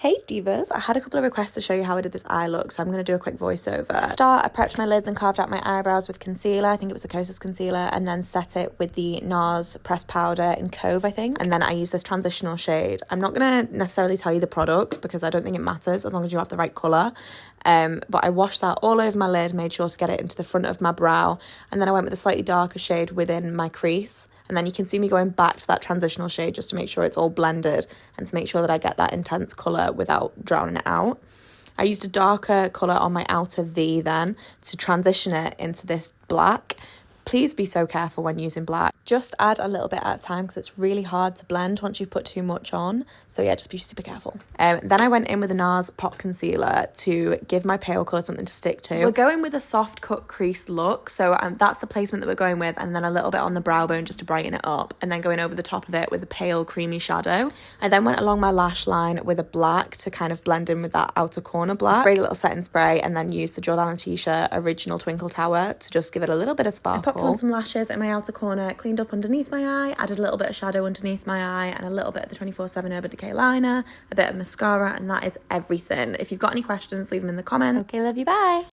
Hey divas, I had a couple of requests to show you how I did this eye look, so I'm going to do a quick voiceover. To start, I prepped my lids and carved out my eyebrows with concealer. I think it was the Kosas concealer, and then set it with the NARS pressed powder in Cove, I think. And then I used this transitional shade. I'm not going to necessarily tell you the product because I don't think it matters as long as you have the right colour. But I washed that all over my lid, made sure to get it into the front of my brow, and then I went with a slightly darker shade within my crease. And then you can see me going back to that transitional shade just to make sure it's all blended and to make sure that I get that intense colour without drowning it out. I used a darker colour on my outer V then to transition it into this black. Please be so careful when using black. Just add a little bit at a time because it's really hard to blend once you've put too much on. So yeah, just be super careful. Then I went in with a NARS Pop Concealer to give my pale colour something to stick to. We're going with a soft cut crease look. So that's the placement that we're going with. And then a little bit on the brow bone just to brighten it up. And then going over the top of it with a pale creamy shadow. I then went along my lash line with a black to kind of blend in with that outer corner black. I sprayed a little setting spray and then used the Jordana T-shirt Original Twinkle Tower to just give it a little bit of sparkle. On some lashes in my outer corner, cleaned up underneath my eye, added a little bit of shadow underneath my eye and a little bit of the 24/7 Urban Decay liner, a bit of mascara, and that is everything. If you've got any questions, leave them in the comments. Okay, love you, bye.